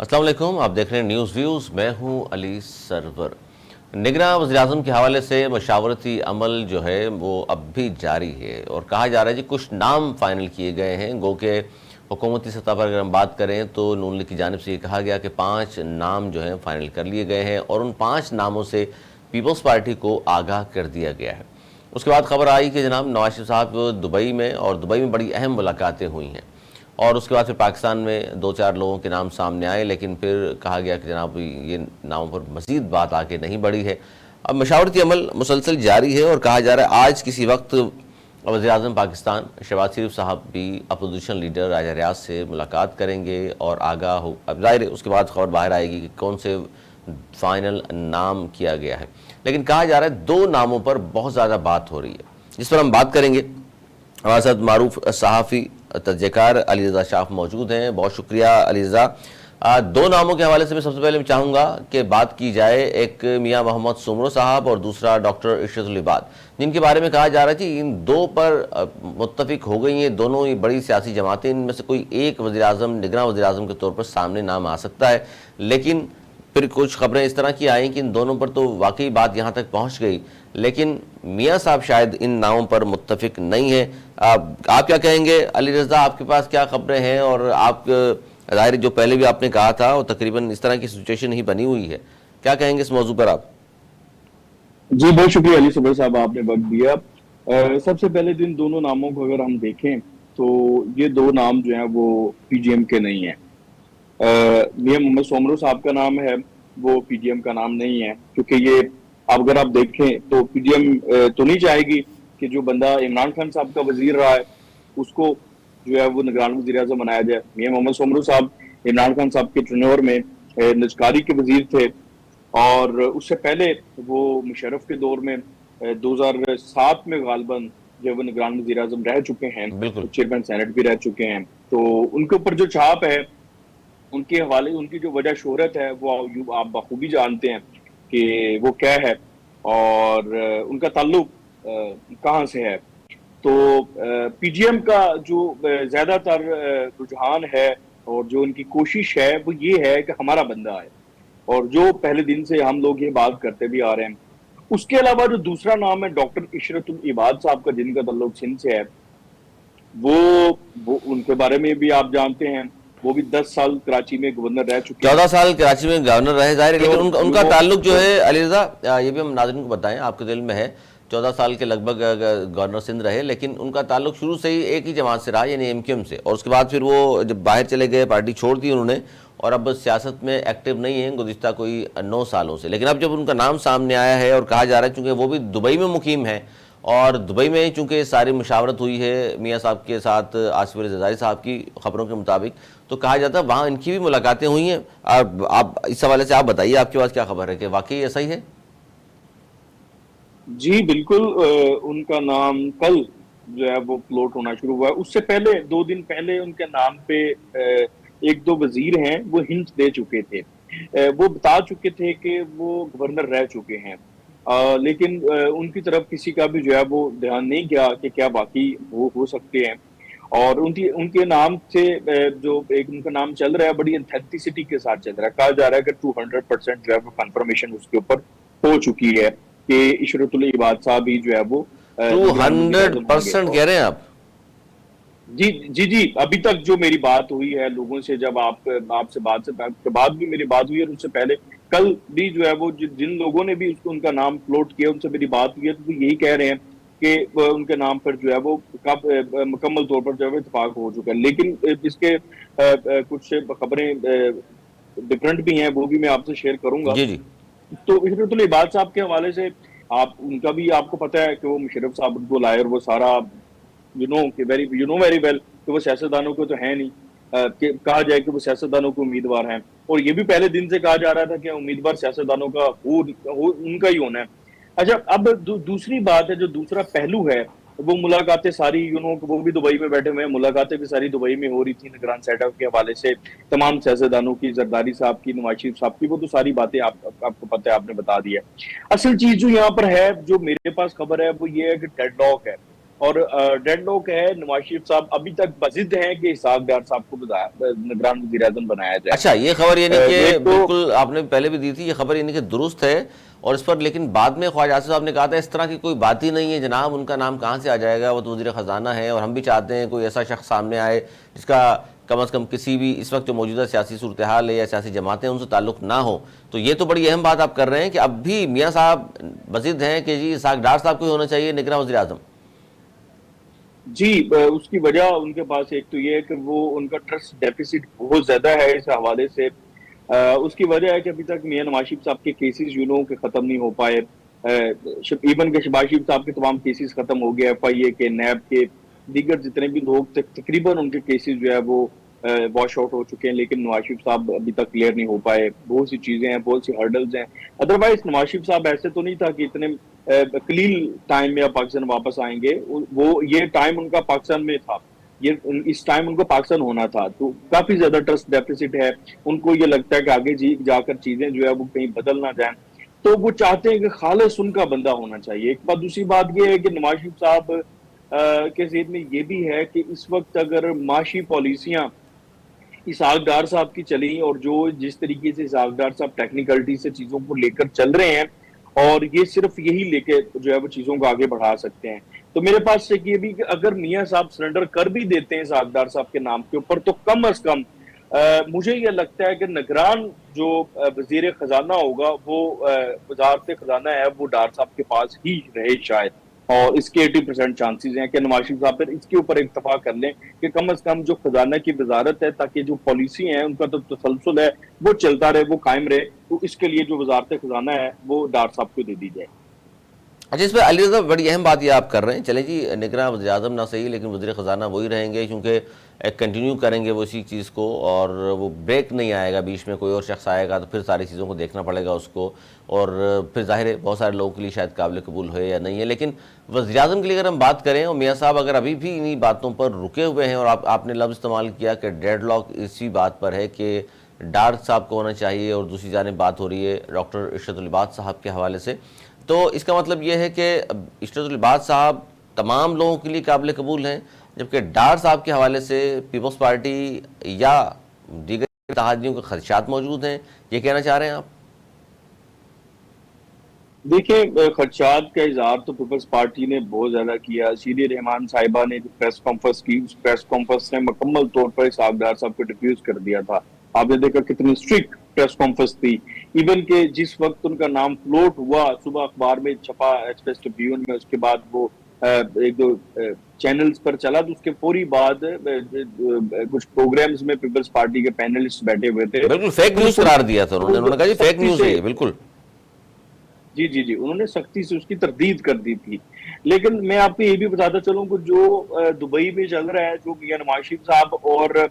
अस्सलाम वालेकुम, आप देख रहे हैं न्यूज़ व्यूज़। मैं हूं अली सरवर। निगरान वज़ीर-ए-आज़म के हवाले से मशावरती अमल जो है वो अब भी जारी है और कहा जा रहा है जी कुछ नाम फाइनल किए गए हैं। गो के हुकूमती सतह पर अगर हम बात करें तो नून लीग की जानिब से ये कहा गया कि 5 नाम जो हैं फाइनल कर लिए गए हैं और उन 5 नामों से पीपल्स पार्टी को आगाह कर दिया गया है। उसके बाद खबर आई कि जनाब नवाज शरीफ साहब दुबई में, और दुबई में बड़ी अहम मुलाकातें हुई हैं और उसके बाद फिर पाकिस्तान में 2-4 लोगों के नाम सामने आए, लेकिन फिर कहा गया कि जनाब ये नामों पर मज़ीद बात आगे नहीं बढ़ी है। अब मशावरती अमल मुसलसल जारी है और कहा जा रहा है आज किसी वक्त वज़ीर-ए-आज़म पाकिस्तान शहबाज शरीफ साहब भी अपोजिशन लीडर राजा रियाज से मुलाकात करेंगे और आगाह हो। अब ज़ाहिर है उसके बाद खबर बाहर आएगी कि कौन से फाइनल नाम किया गया है, लेकिन कहा जा रहा है 2 नामों पर बहुत ज़्यादा बात हो रही है, जिस पर हम बात करेंगे। हमारे साथ मारूफ सहाफ़ी तजकार अली रज़ा शाफ मौजूद हैं। बहुत शुक्रिया अली रज़ा। 2 नामों के हवाले से मैं सबसे पहले चाहूँगा कि बात की जाए, एक मियाँ मोहम्मद सुमरो साहब और दूसरा डॉक्टर इशरतुल इबाद, जिनके बारे में कहा जा रहा है कि इन 2 पर मुत्तफिक हो गई हैं दोनों ही बड़ी सियासी जमातें। इनमें से कोई एक वज़ीर-ए-आज़म, निगरान वज़ीर-ए-आज़म के तौर पर सामने नाम आ सकता है, लेकिन फिर कुछ खबरें इस तरह की आई कि इन दोनों पर तो वाकई बात यहाँ तक पहुँच गई, लेकिन मियाँ साहब शायद इन नामों पर मुत्तफिक नहीं है। आप क्या कहेंगे अली रज़ा, आपके पास क्या खबरें हैं? और आप ज़ाहिर जो पहले भी आपने कहा था और तकरीबन इस तरह की सिचुएशन ही बनी हुई है, क्या कहेंगे इस मौजू पर आप? जी बहुत शुक्रिया अली सबर साहब, आपने वक्त दिया। सबसे पहले दिन दोनों नामों को अगर हम देखें तो ये 2 नाम जो हैं वो पीजीएम के नहीं हैं। मियां मोहम्मद सोमरो साहब का नाम है, वो पीजीएम का नाम नहीं है, क्योंकि ये अगर आप देखें तो पीजीएम तो नहीं चाहेगी कि जो बंदा इमरान खान साहब का वजीर रहा है उसको जो है वो निगरान वजीर आज़म बनाया जाए। मियां मोहम्मद सोमरो साहब इमरान खान साहब के टर्नओवर में निजकारी के वजीर थे और उससे पहले वो मुशर्रफ के दौर में 2007 में गालबन जब वो निगरान वजीर आज़म रह चुके हैं, बिल्कुल। चेयरमैन सेनेट भी रह चुके हैं, तो उनके ऊपर जो छाप है, उनके हवाले, उनकी जो वजह शोहरत है वो आप बखूबी जानते हैं कि वो क्या है और उनका ताल्लुक कहाँ से है। तो पीजीएम का जो ज्यादातर रुझान है और जो उनकी कोशिश है वो ये है कि हमारा बंदा है, और जो पहले दिन से हम लोग ये बात करते भी आ रहे हैं। उसके अलावा जो दूसरा नाम है डॉक्टर इशरतुल इबाद साहब का, जिनका ताल्लुक सिंध से है, वो उनके बारे में भी आप जानते हैं। वो भी 10 साल कराची में गवर्नर रह चुके हैं। 14 साल कराची में गवर्नर रहे, जाहिर है, लेकिन उनका उनका ताल्लुक जो तो है अली रज़ा, ये भी हम नाज़रीन को बताएं, आपके दिल में है 14 साल के लगभग गवर्नर सिंध रहे, लेकिन उनका ताल्लुक शुरू से ही एक ही जमात से रहा, यानी एमक्यूएम से, और उसके बाद फिर वो जब बाहर चले गए, पार्टी छोड़ दी उन्होंने और अब सियासत में एक्टिव नहीं है गुज़िश्ता कोई 9 सालों से। लेकिन अब जब उनका नाम सामने आया है और कहा जा रहा है चूँकि वो भी दुबई में मुकीम है और दुबई में चूँकि सारी मुशावरत हुई है मियाँ साहब के साथ, आसिफ अली ज़रदारी साहब की खबरों के मुताबिक, तो कहा जाता है वहाँ इनकी भी मुलाकातें हुई हैं। आप इस हवाले से आप बताइए, आपके पास क्या खबर है कि वाकई ऐसा ही है? जी बिल्कुल, उनका नाम कल जो है वो फ्लोट होना शुरू हुआ है। उससे पहले 2 दिन पहले उनके नाम पे 1-2 वजीर हैं वो हिंट दे चुके थे। वो बता चुके थे कि वो गवर्नर रह चुके हैं, लेकिन उनकी तरफ किसी का भी जो है वो ध्यान नहीं गया कि क्या बाकी वो हो सकते हैं। और उनकी उनके नाम से जो एक उनका नाम चल रहा है बड़ी एंथेंटिसिटी के साथ चल रहा है। कहा जा रहा है कि 200% जो है वो कंफर्मेशन उसके ऊपर हो चुकी है कि इशरतुल इबाद साहब ही जो है वो निगरान वजीर आजम होंगे। 200% कह रहे हैं आप? जी जी जी, अभी तक जो मेरी बात हुई है लोगों से, जब आपसे बात से के बाद भी मेरी बात हुई है और उससे पहले कल भी जो है वो जिन लोगों ने भी उसको उनका नाम फ्लोट किया उनसे मेरी बात हुई है, तो वो यही कह रहे हैं कि उनके नाम पर जो है वो कब मुकम्मल तौर पर जो है इत्तेफाक हो चुका है। लेकिन इसके कुछ खबरें डिफरेंट भी हैं, वो भी मैं आपसे शेयर करूंगा। जी जी। तो इशरतुल इबाद साहब के हवाले से आप उनका भी आपको पता है कि वो मुशर्रफ साहब उनको लाए और वो सारा यू नो वेरी वेल कि वो सियासतदानों को तो है नहीं, कि कहा जाए कि वो सियासतदानों के उम्मीदवार हैं, और ये भी पहले दिन से कहा जा रहा था कि उम्मीदवार सियासतदानों का उनका ही होना है। अच्छा, अब दूसरी बात है, जो दूसरा पहलू है, वो मुलाकातें सारी वो भी दुबई में बैठे हुए हैं, मुलाकातें भी सारी दुबई में हो रही थी निगरान सेटअप के हवाले से, तमाम सियासतदानों की, जरदारी साहब की, नवाज शरीफ साहब की, वो तो सारी बातें आपको पता है, आपने बता दिया। असल चीज जो यहाँ पर है, जो मेरे पास खबर है, वो ये है कि डेडलॉक है। और डेडलॉक है। नवाज शरीफ साहब अभी तक बजिद हैं कि इसहाक डार साहब को निगरान वजीर आजम बनाया जाए। अच्छा, ये खबर यानी कि एक तो बिल्कुल आपने पहले भी दी थी, ये खबर यानी कि दुरुस्त है। और इस पर लेकिन बाद में ख्वाजा आसिफ साहब ने कहा था इस तरह की कोई बात ही नहीं है जनाब, उनका नाम कहाँ से आ जाएगा, वो तो वज़ीर ख़जाना है और हम भी चाहते हैं कोई ऐसा शख्स सामने आए जिसका कम अज़ कम किसी भी इस वक्त जो मौजूदा सियासी सूरत हाल है या सियासी जमातें उनसे ताल्लुक़ ना हो। तो ये तो बड़ी अहम बात आप कर रहे हैं कि अब भी मियाँ साहब बजिद हैं कि जी इसहाक डार साहब को ही होना चाहिए निगरान वज़ीर आज़म। जी, उसकी वजह उनके पास एक तो ये है कि वो उनका ट्रस्ट डेफिसिट बहुत ज्यादा है इस हवाले से। उसकी वजह है कि अभी तक मियां नवाज शरीफ साहब के केसेस यूं के खत्म नहीं हो पाए। इवन के शहबाज शरीफ साहब के तमाम केसेस खत्म हो गए, FIA के, नैब के, दीगर जितने भी लोग तकरीबन उनके केसेस जो है वो वॉश आउट हो चुके हैं, लेकिन नवाज शरीफ साहब अभी तक क्लियर नहीं हो पाए। बहुत सी चीजें हैं, बहुत सी हर्डल्स हैं। अदरवाइज नवाज शरीफ साहब ऐसे तो नहीं था कि इतने कलील टाइम में पाकिस्तान वापस आएंगे। वो ये टाइम उनका पाकिस्तान में था, ये इस टाइम उनको पाकिस्तान होना था। तो काफी ज्यादा ट्रस्ट डेफिसिट है। उनको ये लगता है कि आगे जी जाकर चीजें जो है वो कहीं बदल ना जाए, तो वो चाहते हैं कि खालिस उनका बंदा होना चाहिए। एक बात, दूसरी बात ये है कि नवाज शरीफ साहब के जेहन में ये भी है कि इस वक्त अगर माशी पॉलिसियां इसहाक डार साहब की चली और जो जिस तरीके से इसहाक डार साहब टेक्निकलिटी से चीजों को लेकर चल रहे हैं, और ये सिर्फ यही लेके जो है वो चीजों को आगे बढ़ा सकते हैं। तो मेरे पास एक ये भी कि अगर मियां साहब सरेंडर कर भी देते हैं इसहाक डार साहब के नाम के ऊपर, तो कम अज कम मुझे ये लगता है कि निगरान जो वजीर खजाना होगा वो वजारत खजाना है वो डार साहब के पास ही रहे शायद। और इसके 80% चांसेस हैं कि नवाज शरीफ साहब फिर इसके ऊपर इत्तफाक कर लें कि कम अज कम जो खजाना की वजारत है, ताकि जो पॉलिसी है उनका तो तसलसल है वो चलता रहे, वो कायम रहे, तो इसके लिए जो वजारत खजाना है वो डार साहब को दे दी जाए। अच्छा, इस पर अली रज़ा बड़ी अहम बात ये आप कर रहे हैं। चले जी, निगरान वज़ीर आज़म ना सही लेकिन वज़ीर ख़जाना वही रहेंगे, क्योंकि कंटिन्यू करेंगे वो इसी चीज़ को और वो ब्रेक नहीं आएगा। बीच में कोई और शख्स आएगा तो फिर सारी चीज़ों को देखना पड़ेगा उसको, और फिर ज़ाहिर है बहुत सारे लोगों के लिए शायद काबिल कबूल है या नहीं है। लेकिन वज़ीर आज़म के लिए अगर हम बात करें, और मियाँ साहब अगर अभी भी इन्हीं बातों पर रुके हुए हैं, और आपने लफ्ज़ इस्तेमाल किया कि डेडलॉक इसी बात पर है कि डार साहब को होना चाहिए, और दूसरी जानिब बात हो रही है डॉक्टर इशरत लिबास साहब के हवाले से, तो इसका मतलब यह है कि इशरत लिबास साहब तमाम लोगों के लिए काबिल कबूल हैं, जबकि डार साहब के हवाले से पीपल्स पार्टी या दीगर इत्तेहादियों के खदशात मौजूद हैं। ये कहना चाह रहे हैं आप? देखिए, खदशात का इजहार तो पीपल्स पार्टी ने बहुत ज्यादा किया। शीरी रहमान साहिबा ने जो प्रेस कॉन्फ्रेंस की, उस प्रेस कॉन्फ्रेंस ने मुकम्मल तौर पर इसहाक डार साहब को डिफ्यूज कर दिया था। आपने देखा कितनी स्ट्रिक्ट प्रेस कॉन्फ्रेंस थी। इवन के जिस वक्त उनका नाम फ्लोट हुआ, सुबह अखबार में छपा, एक्सप्रेस ट्रिब्यून में, उसके बाद वो एक दो चैनल्स पर चला, तो उसके पूरी बाद कुछ प्रोग्राम्स में पीपल्स पार्टी के पैनलिस्ट बैठे हुए थे। बिल्कुल फेक न्यूज़ करार दिया था उन्होंने कहा जी फेक सख्ती न्यूज़ है से, ये, बिल्कुल। जी जी जी, उन्होंने सख्ती से उसकी तरदीद कर दी थी। लेकिन मैं आपको ये भी बताता चलूं कि जो दुबई में चल रहा है, जो मियां नवाज शरीफ साहब और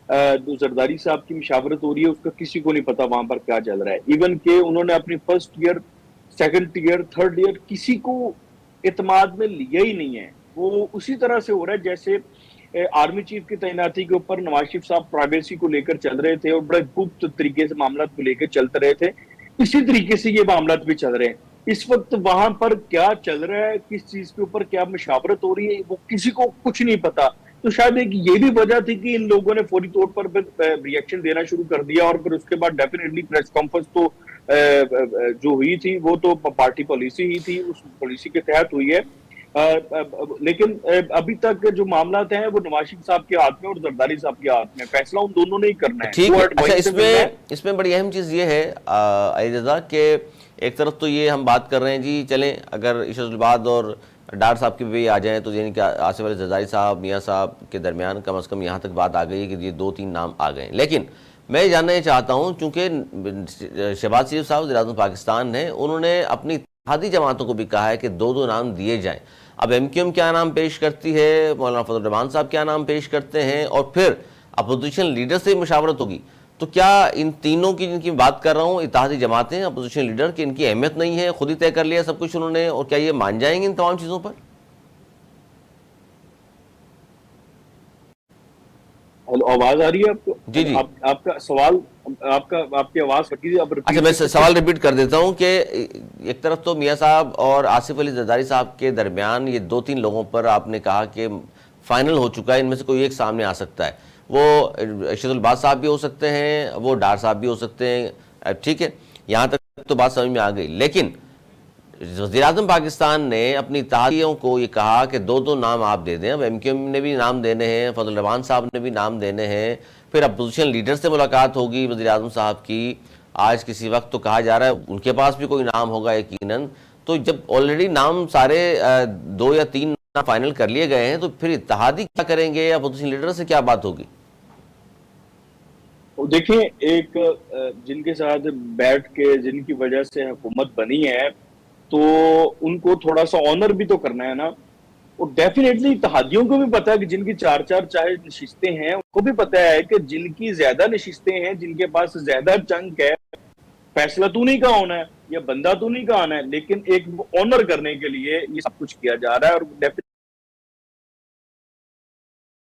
जो जरदारी साहब की मुशावरत हो रही है, उसका किसी को नहीं पता वहां पर क्या चल रहा है। इवन के उन्होंने अपनी first year, second year, third year किसी को इतमाद में लिया ही नहीं है। वो उसी तरह से हो रहा है जैसे आर्मी चीफ की तैनाती के ऊपर नवाज शरीफ साहब प्राइवेसी को लेकर चल रहे थे और बड़े गुप्त तरीके से मामला को लेकर चलते रहे थे, इसी तरीके से ये मामला भी चल रहे हैं। इस वक्त वहां पर क्या चल रहा है, किस चीज के ऊपर क्या मशावरत हो रही है, वो किसी को कुछ नहीं पता। तो शायद एक ये भी वजह थी कि इन लोगों ने फौरी तौर पर रिएक्शन देना शुरू कर दिया, और फिर उसके बाद डेफिनेटली प्रेस कॉन्फ्रेंस तो जो हुई थी वो तो पार्टी पॉलिसी ही थी, उस पॉलिसी के तहत हुई है। लेकिन अभी तक जो मामला हैं वो नवाज शरीफ साहब के हाथ में और जरदारी साहब के हाथ में, फैसला उन दोनों ने ही करना है। ठीक है। अच्छा, इसमें बड़ी अहम चीज़ ये है अली रज़ा कि एक तरफ तो ये हम बात कर रहे हैं जी, चलें अगर इशरत और डार साहब की भी आ जाएं तो यानी कि आसिफ अली जरदारी साहब मियाँ साहब के दरमियान कम अज़ कम यहाँ तक बात आ गई है कि ये 2-3 नाम आ गए। लेकिन मैं ये जानना चाहता हूँ, चूँकि शहबाज शरीफ साहब वज़ीर-ए-आज़म पाकिस्तान हैं, उन्होंने अपनी इत्तेहादी जमातों को भी कहा है कि 2-2 नाम दिए जाएँ। अब MQM क्या नाम पेश करती है, मौलाना फजल रहमान साहब क्या नाम पेश करते हैं, और फिर अपोजिशन लीडर से मुशावरत होगी, तो क्या इन तीनों की जिनकी बात कर रहा हूँ, इत्तेहादी जमातें, अपोजिशन लीडर, की इनकी अहमियत नहीं है, खुद ही तय कर लिया सब कुछ उन्होंने, और क्या ये मान जाएंगे इन तमाम चीज़ों पर? हेलो, आवाज आ रही है आपको? जी जी। आपका सवाल, आपकी आवाज कटी थी, आप अच्छा, रिपीट मैं कर सकते हैं? सवाल रिपीट कर देता हूं कि एक तरफ तो मियां साहब और आसिफ अली जरदारी साहब के दरमियान ये दो तीन लोगों पर आपने कहा कि फाइनल हो चुका है, इनमें से कोई एक सामने आ सकता है। वो अरशदुल बाज़ साहब भी हो सकते हैं, वो डार साहब भी हो सकते हैं। ठीक है, यहाँ तक तो बात समझ में आ गई। लेकिन वज़ीर-ए-आज़म पाकिस्तान ने अपनी इत्तेहादियों को ये कहा कि दो दो नाम आप दे दें। अब एमक्यूएम ने भी नाम देने हैं, फजल रहमान साहब ने भी नाम देने हैं, फिर अपोजिशन लीडर से मुलाकात होगी वज़ीर-ए-आज़म साहब की आज किसी वक्त, तो कहा जा रहा है उनके पास भी कोई नाम होगा यकीनन। तो जब ऑलरेडी नाम सारे दो या तीन नाम फाइनल कर लिए गए हैं, तो फिर इत्तेहादी क्या करेंगे, अपोजिशन लीडर से क्या बात होगी? तो देखिए, एक जिनके साथ बैठ के जिनकी वजह से हुकूमत बनी है, तो उनको थोड़ा सा ऑनर भी तो करना है ना। और डेफिनेटली इत्तेहादियों को भी पता है कि जिनकी चार चार चाहे नशिस्तें हैं, उनको भी पता है कि जिनकी ज्यादा नशिस्तें हैं, जिनके पास ज्यादा चंक है, फैसला तो नहीं का होना है या बंदा तो नहीं का आना है, लेकिन एक ऑनर करने के लिए ये सब कुछ किया जा रहा है। और